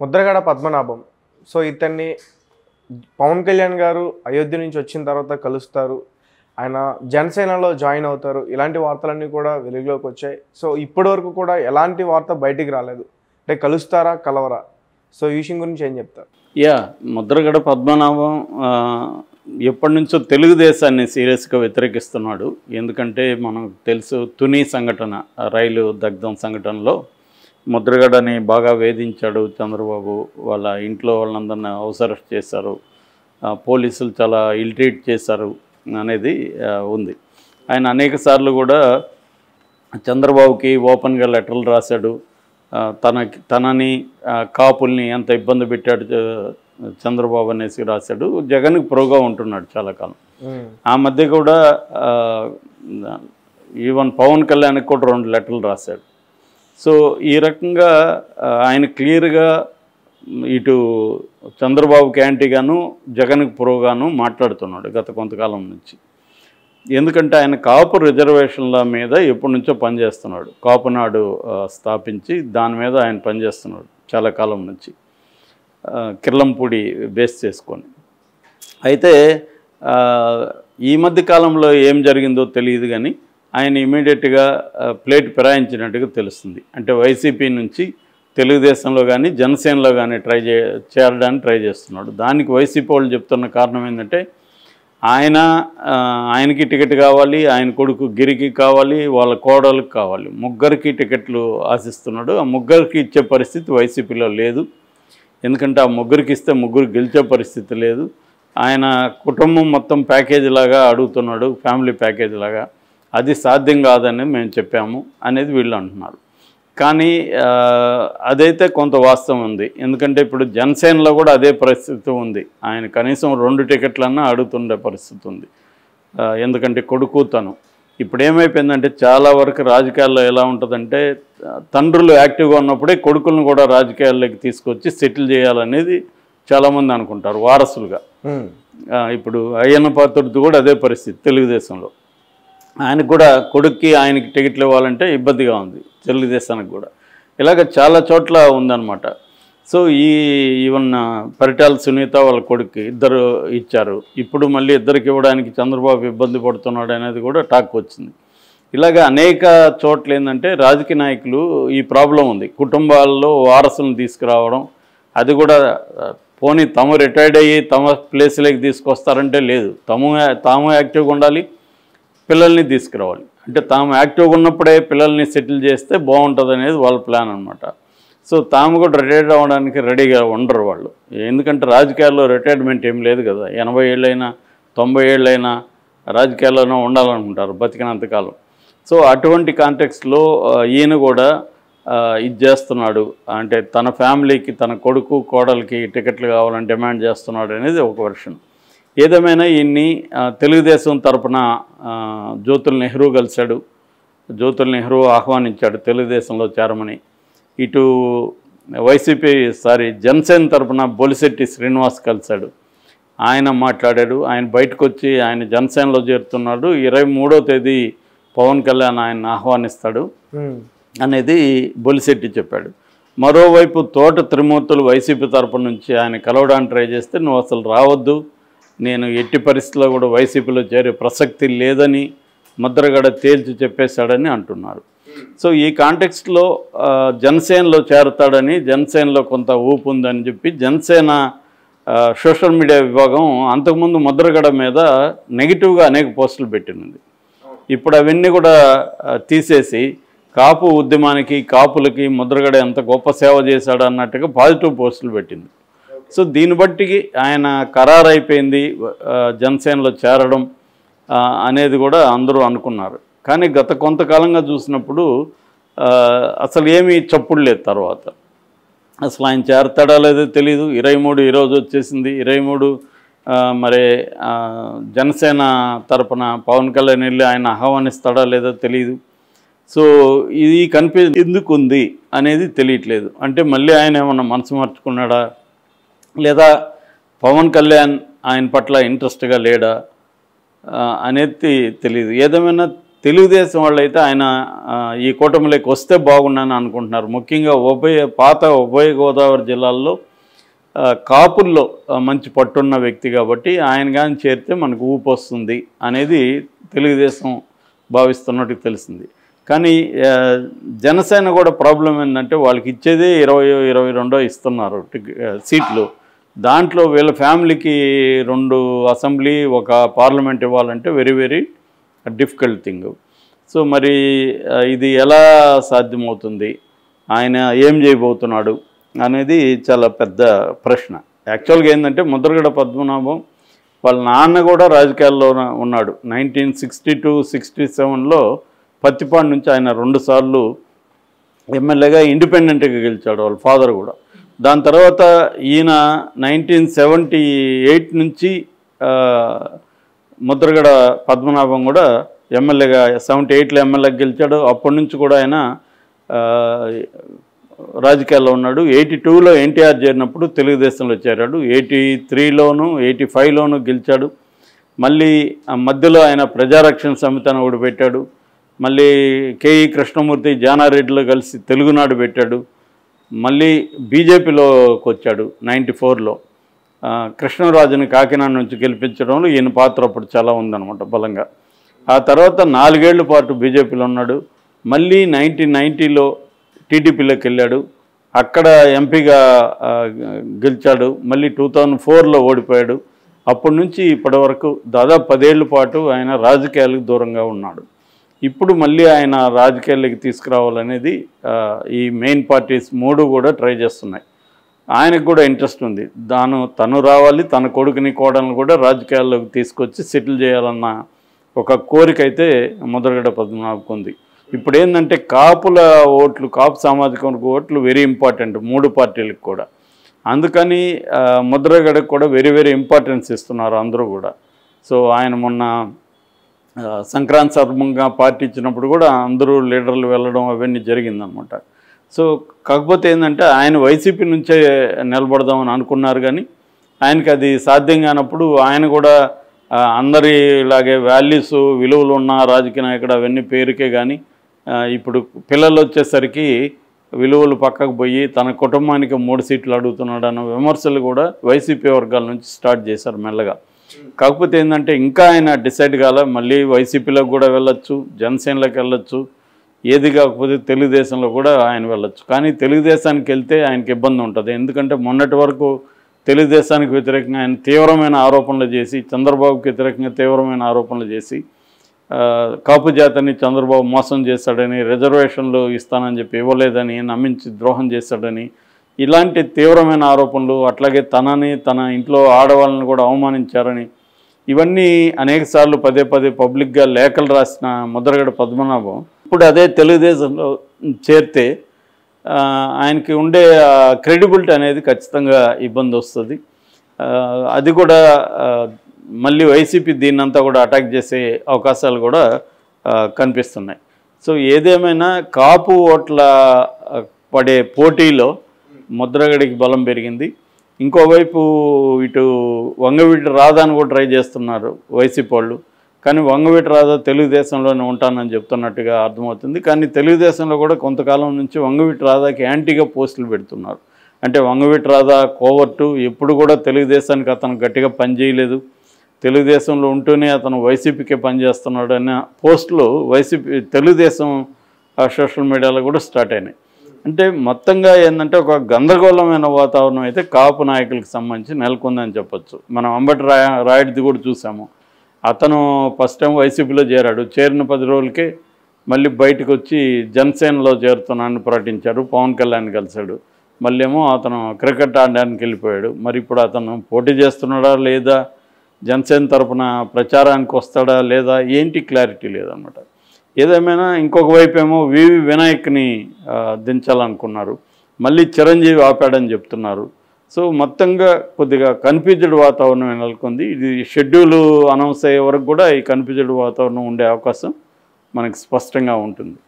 Mudragada Padmanabham. So ఇతన్ని పవన్ కళ్యాణ్ గారు అయోధ్య నుంచి వచ్చిన తర్వాత కలుస్తారు. ఆయన జనసేనలో జాయిన్ అవుతారు. ఇలాంటి వార్తలన్నీ కూడా వెలుగులోకి వచ్చాయి. సో ఇప్పటివరకు కూడా ఎలాంటి వార్త బయటికి రాలేదు. అంటే కలుస్తారా, కలవరా? సో ఈ విషయం గురించి ఏం చెప్తారు? ముద్రగడ పద్మనాభం ఎప్పటి నుంచో తెలుగుదేశాన్ని సీరియస్గా వ్యతిరేకిస్తున్నాడు. ఎందుకంటే మనకు తెలుసు తుని సంఘటన, రైలు దగ్ధం సంఘటనలో ముద్రగడని బాగా వేధించాడు చంద్రబాబు. వాళ్ళ ఇంట్లో వాళ్ళందరినీ హౌస్ అరెస్ట్ చేశారు, పోలీసులు చాలా ఇల్ ట్రీట్ చేశారు అనేది ఉంది. ఆయన అనేక సార్లు కూడా చంద్రబాబుకి ఓపెన్గా లెటర్లు రాశాడు. తనని కాపుల్ని ఎంత ఇబ్బంది పెట్టాడు చంద్రబాబు అనేసి రాశాడు. జగన్కి ప్రోగా ఉంటున్నాడు చాలా కాలం. ఆ మధ్య కూడా ఈవెన్ పవన్ కళ్యాణ్కి కూడా 2 లెటర్లు రాశాడు. సో ఈ రకంగా ఆయన క్లియర్గా ఇటు చంద్రబాబుకి యాంటీగాను జగన్కి ప్రోగాను మాట్లాడుతున్నాడు గత కొంతకాలం నుంచి. ఎందుకంటే ఆయన కాపు రిజర్వేషన్ల మీద ఎప్పటి నుంచో పనిచేస్తున్నాడు. కాపునాడు స్థాపించి దాని మీద ఆయన పనిచేస్తున్నాడు చాలా కాలం నుంచి, కిర్లంపూడి బేస్ చేసుకొని. అయితే ఈ మధ్య కాలంలో ఏం జరిగిందో తెలియదు కానీ ఆయన ఇమీడియట్గా ప్లేట్ ఫిరాయించినట్టుగా తెలుస్తుంది. అంటే వైసీపీ నుంచి తెలుగుదేశంలో కానీ జనసేనలో కానీ చేరడానికి ట్రై చేస్తున్నాడు. దానికి వైసీపీ వాళ్ళు చెప్తున్న కారణం ఏంటంటే ఆయనకి టికెట్ కావాలి, ఆయన కొడుకు గిరికి కావాలి, వాళ్ళ కోడలకు కావాలి. ముగ్గురికి టికెట్లు ఆశిస్తున్నాడు. ఆ ముగ్గురికి ఇచ్చే పరిస్థితి వైసీపీలో లేదు. ఎందుకంటే ఆ ముగ్గురికి ఇస్తే ముగ్గురు గెలిచే పరిస్థితి లేదు. ఆయన కుటుంబం మొత్తం ప్యాకేజీ లాగా అడుగుతున్నాడు, ఫ్యామిలీ ప్యాకేజీ లాగా. అది సాధ్యం కాదని మేము చెప్పాము అనేది వీళ్ళు అంటున్నారు. కానీ అదైతే కొంత వాస్తవం ఉంది. ఎందుకంటే ఇప్పుడు జనసేనలో కూడా అదే పరిస్థితి ఉంది. ఆయన కనీసం 2 టికెట్లన్నా అడుగుతుండే పరిస్థితి ఉంది. ఎందుకంటే కొడుకు తను ఇప్పుడు ఏమైపోయిందంటే చాలా వరకు రాజకీయాల్లో ఎలా ఉంటుందంటే తండ్రులు యాక్టివ్గా ఉన్నప్పుడే కొడుకులను కూడా రాజకీయాల్లోకి తీసుకొచ్చి సెటిల్ చేయాలనేది చాలామంది అనుకుంటారు వారసులుగా. ఇప్పుడు అయ్యన్న పాత్రుడిది కూడా అదే పరిస్థితి తెలుగుదేశంలో. ఆయనకు కూడా కొడుక్కి ఆయనకి టికెట్లు ఇవ్వాలంటే ఇబ్బందిగా ఉంది తెలుగుదేశానికి కూడా. ఇలాగ చాలా చోట్ల ఉందన్నమాట. సో ఈవెన్ పరిటాల సునీత వాళ్ళ కొడుక్కి 2 ఇచ్చారు. ఇప్పుడు మళ్ళీ 2కి ఇవ్వడానికి చంద్రబాబు ఇబ్బంది పడుతున్నాడు అనేది కూడా టాక్ వచ్చింది. ఇలాగ అనేక చోట్ల ఏంటంటే రాజకీయ నాయకులు ఈ ప్రాబ్లం ఉంది. కుటుంబాల్లో వారసులను తీసుకురావడం, అది కూడా పోనీ తాము రిటైర్డ్ అయ్యి తమ ప్లేస్లోకి తీసుకొస్తారంటే లేదు. తాము యాక్టివ్గా ఉండాలి, పిల్లల్ని తీసుకురావాలి. అంటే తాము యాక్టివ్గా ఉన్నప్పుడే పిల్లల్ని సెటిల్ చేస్తే బాగుంటుంది అనేది వాళ్ళ ప్లాన్ అనమాట. సో తాము కూడా రిటైర్డ్ అవ్వడానికి రెడీగా ఉండరు వాళ్ళు. ఎందుకంటే రాజకీయాల్లో రిటైర్మెంట్ ఏం లేదు కదా. 80 ఏళ్ళైనా 90 ఏళ్ళైనా రాజకీయాల్లోనే ఉండాలనుకుంటారు బతికినంతకాలం. సో అటువంటి కాంటెక్స్లో ఈయన కూడా ఇది చేస్తున్నాడు. అంటే తన ఫ్యామిలీకి, తన కొడుకు కోడలికి టికెట్లు కావాలని డిమాండ్ చేస్తున్నాడు అనేది ఒక వెర్షన్. ఏదేమైనా ఈయన్ని తెలుగుదేశం తరపున జ్యోతుల్ నెహ్రూ కలిశాడు. జ్యోతుల్ నెహ్రూ ఆహ్వానించాడు తెలుగుదేశంలో చేరమని. ఇటు జనసేన తరపున బొలిశెట్టి శ్రీనివాస్ కలిశాడు. ఆయన మాట్లాడాడు. ఆయన బయటకు వచ్చి ఆయన జనసేనలో చేరుతున్నాడు. 23వ తేదీ పవన్ కళ్యాణ్ ఆయన ఆహ్వానిస్తాడు అనేది బొలిశెట్టి చెప్పాడు. మరోవైపు తోట త్రిమూర్తులు వైసీపీ తరపు నుంచి ఆయన కలవడానికి ట్రై చేస్తే నువ్వు అసలు రావద్దు, నేను ఎట్టి పరిస్థితుల్లో కూడా వైసీపీలో చేరే ప్రసక్తి లేదని ముద్రగడ తేల్చి చెప్పేశాడని అంటున్నారు. సో ఈ కాంటెక్స్ట్లో జనసేనలో చేరతాడని, జనసేనలో కొంత ఊపు ఉందని చెప్పి జనసేన సోషల్ మీడియా విభాగం అంతకుముందు ముద్రగడ మీద నెగిటివ్గా అనేక పోస్టులు పెట్టింది. ఇప్పుడు అవన్నీ కూడా తీసేసి కాపు ఉద్యమానికి, కాపులకి ముద్రగడ ఎంత గొప్ప సేవ చేశాడు అన్నట్టుగా పాజిటివ్ పోస్టులు పెట్టింది. సో దీన్ని బట్టి ఆయన ఖరారైపోయింది జనసేనలో చేరడం అనేది కూడా అందరూ అనుకున్నారు. కానీ గత కొంతకాలంగా చూసినప్పుడు అసలు ఏమీ చప్పుడు లేదు. తర్వాత అసలు ఆయన చేరతాడా లేదో తెలీదు. 23 ఈరోజు వచ్చేసింది. 23 మరి జనసేన తరపున పవన్ కళ్యాణ్ వెళ్ళి ఆయన ఆహ్వానిస్తాడా లేదో తెలియదు. సో ఇది కన్ఫ్యూజన్ ఎందుకు ఉంది అనేది తెలియట్లేదు. అంటే మళ్ళీ ఆయన ఏమన్నా మనసు మార్చుకున్నాడా, లేదా పవన్ కళ్యాణ్ ఆయన పట్ల ఇంట్రెస్ట్గా లేడా అనేది తెలియదు. ఏదేమైనా తెలుగుదేశం వాళ్ళు అయితే ఆయన ఈ కూటమిలోకి వస్తే బాగుండని అనుకుంటున్నారు. ముఖ్యంగా పాత ఉభయ గోదావరి జిల్లాల్లో కాపుల్లో మంచి పట్టున్న వ్యక్తి కాబట్టి ఆయన కానీ చేరితే మనకు ఊపు వస్తుంది అనేది తెలుగుదేశం భావిస్తున్నట్టు తెలిసింది. కానీ జనసేన కూడా ప్రాబ్లం ఏంటంటే వాళ్ళకి ఇచ్చేదే 20-22 ఇస్తున్నారు సీట్లు. దాంట్లో వీళ్ళ ఫ్యామిలీకి 2 అసెంబ్లీ 1 పార్లమెంట్ ఇవ్వాలంటే very very difficult thing. So మరి ఇది ఎలా సాధ్యమవుతుంది, ఆయన ఏం చేయబోతున్నాడు అనేది చాలా పెద్ద ప్రశ్న. యాక్చువల్గా ఏంటంటే ముద్రగడ పద్మనాభం వాళ్ళ నాన్న కూడా రాజకీయాల్లో ఉన్నాడు. 1962-67లో పత్తిపాడు నుంచి ఆయన 2 సార్లు ఎమ్మెల్యేగా ఇండిపెండెంట్గా గెలిచాడు, వాళ్ళ ఫాదర్ కూడా. దాని తర్వాత ఈయన 1978 నుంచి ముద్రగడ పద్మనాభం కూడా ఎమ్మెల్యేగా 78లో ఎమ్మెల్యేగా గెలిచాడు. అప్పటి నుంచి కూడా ఆయన రాజకీయాల్లో ఉన్నాడు. 82లో ఎన్టీఆర్ చేరినప్పుడు తెలుగుదేశంలో చేరాడు. 83లోను 85లోను గెలిచాడు. మళ్ళీ మధ్యలో ఆయన ప్రజారక్షణ సమితి అని ఒకటి పెట్టాడు. మళ్ళీ కేఈ కృష్ణమూర్తి జానారెడ్డిలో కలిసి తెలుగునాడు పెట్టాడు. మళ్ళీ బీజేపీలోకి వచ్చాడు 94లో. కృష్ణరాజుని కాకినాడ నుంచి గెలిపించడంలో ఈయన పాత్ర అప్పుడు చాలా ఉందన్నమాట బలంగా. ఆ తర్వాత 4 ఏళ్ల పాటు బీజేపీలో ఉన్నాడు. మళ్ళీ 1990లో టీడీపీలోకి వెళ్ళాడు. అక్కడ ఎంపీగా గెలిచాడు. మళ్ళీ 2004లో ఓడిపోయాడు. అప్పటి నుంచి ఇప్పటి వరకు దాదాపు 10 ఏళ్ల పాటు ఆయన రాజకీయాలకు దూరంగా ఉన్నాడు. ఇప్పుడు మళ్ళీ ఆయన రాజకీయాలకి తీసుకురావాలనేది ఈ మెయిన్ పార్టీస్ 3 కూడా ట్రై చేస్తున్నాయి. ఆయనకు కూడా ఇంట్రెస్ట్ ఉంది. తను రావాలి, తన కొడుకుని కోడలను కూడా రాజకీయాల్లోకి తీసుకొచ్చి సెటిల్ చేయాలన్న ఒక కోరిక అయితే ముద్రగడ పద్మనాభకు ఉంది. ఇప్పుడు ఏంటంటే కాపుల ఓట్లు, కాపు సామాజిక వర్గ ఓట్లు వెరీ ఇంపార్టెంట్ 3 పార్టీలకు కూడా. అందుకని ముద్రగడకు కూడా వెరీ వెరీ ఇంపార్టెన్స్ ఇస్తున్నారు అందరూ కూడా. సో ఆయన మొన్న సంక్రాంతి సందర్భంగా పార్టీ ఇచ్చినప్పుడు కూడా అందరూ లీడర్లు వెళ్ళడం అవన్నీ జరిగిందనమాట. సో కాకపోతే ఏంటంటే ఆయన వైసీపీ నుంచే నిలబడదామని అనుకున్నారు, కానీ ఆయనకి అది సాధ్యం కానప్పుడు ఆయన కూడా అందరిలాగే వాల్యూస్ విలువలు ఉన్న రాజకీయ నాయకుడు అవన్నీ పేరుకే, కానీ ఇప్పుడు పిల్లలు వచ్చేసరికి విలువలు పక్కకు పోయి తన కుటుంబానికి 3 సీట్లు అడుగుతున్నాడు అన్న విమర్శలు కూడా వైసీపీ వర్గాల నుంచి స్టార్ట్ చేశారు మెల్లగా. కాకపోతే ఏంటంటే ఇంకా ఆయన డిసైడ్ కాల. మళ్ళీ వైసీపీలోకి కూడా వెళ్ళొచ్చు, జనసేనలోకి వెళ్ళొచ్చు, ఏది కాకపోతే తెలుగుదేశంలో కూడా ఆయన వెళ్ళొచ్చు. కానీ తెలుగుదేశానికి వెళ్తే ఆయనకి ఇబ్బంది ఉంటుంది. ఎందుకంటే మొన్నటి వరకు తెలుగుదేశానికి వ్యతిరేకంగా ఆయన తీవ్రమైన ఆరోపణలు చేసి, చంద్రబాబుకి వ్యతిరేకంగా తీవ్రమైన ఆరోపణలు చేసి, కాపు జాతిని చంద్రబాబు మోసం చేశాడని, రిజర్వేషన్లు ఇస్తానని చెప్పి ఇవ్వలేదని నమ్మించి ద్రోహం చేశాడని, ఇలాంటి తీవ్రమైన ఆరోపణలు, అట్లాగే తన ఇంట్లో ఆడవాళ్ళని కూడా అవమానించారని, ఇవన్నీ అనేకసార్లు పదే పబ్లిక్గా లేఖలు రాసిన ముద్రగడ పద్మనాభం ఇప్పుడు అదే తెలుగుదేశంలో చేరితే ఆయనకి ఉండే క్రెడిబిలిటీ అనేది ఖచ్చితంగా ఇబ్బంది వస్తుంది. అది కూడా మళ్ళీ వైసీపీ దీన్నంతా కూడా అటాక్ చేసే అవకాశాలు కూడా కనిపిస్తున్నాయి. సో ఏదేమైనా కాపు ఓట్ల పడే పోటీలో ముద్రగడికి బలం పెరిగింది. ఇంకోవైపు ఇటు వంగవీటి రాధాను కూడా ట్రై చేస్తున్నారు వైసీపీ వాళ్ళు. కానీ వంగవీటి రాధా తెలుగుదేశంలోనే ఉంటానని చెప్తున్నట్టుగా అర్థమవుతుంది. కానీ తెలుగుదేశంలో కూడా కొంతకాలం నుంచి వంగవీటి రాధాకి యాంటీగా పోస్టులు పెడుతున్నారు. అంటే వంగవీటి రాధా కోవర్టు, ఎప్పుడు కూడా తెలుగుదేశానికి అతను గట్టిగా పనిచేయలేదు, తెలుగుదేశంలో ఉంటూనే అతను వైసీపీకే పనిచేస్తున్నాడు అనే పోస్టులు తెలుగుదేశం సోషల్ మీడియాలో కూడా స్టార్ట్ అయినాయి. అంటే మొత్తంగా ఏంటంటే ఒక గందరగోళమైన వాతావరణం అయితే కాపు నాయకులకు సంబంధించి నెలకొందని చెప్పొచ్చు. మనం అంబటి రాయుడిది కూడా చూసాము. అతను ఫస్ట్ టైం వైసీపీలో చేరాడు. చేరిన 10 రోజులకే మళ్ళీ బయటకు వచ్చి జనసేనలో చేరుతున్నానని ప్రకటించారు. పవన్ కళ్యాణ్ కలిశాడు. మళ్ళీ ఏమో అతను క్రికెట్ ఆడడానికి వెళ్ళిపోయాడు. మరి ఇప్పుడు అతను పోటీ చేస్తున్నాడా లేదా, జనసేన తరఫున ప్రచారానికి వస్తాడా లేదా, ఏంటి క్లారిటీ లేదన్నమాట. ఏదేమైనా ఇంకొక వైపు ఏమో వివి వినాయక్ని దించాలనుకున్నారు, మళ్ళీ చిరంజీవి ఆపాడని చెప్తున్నారు. సో మొత్తంగా కొద్దిగా కన్ఫ్యూజ్డ్ వాతావరణం నెలకొంది. ఇది షెడ్యూల్ అనౌన్స్ అయ్యే వరకు కూడా ఈ కన్ఫ్యూజ్డ్ వాతావరణం ఉండే అవకాశం మనకి స్పష్టంగా ఉంటుంది.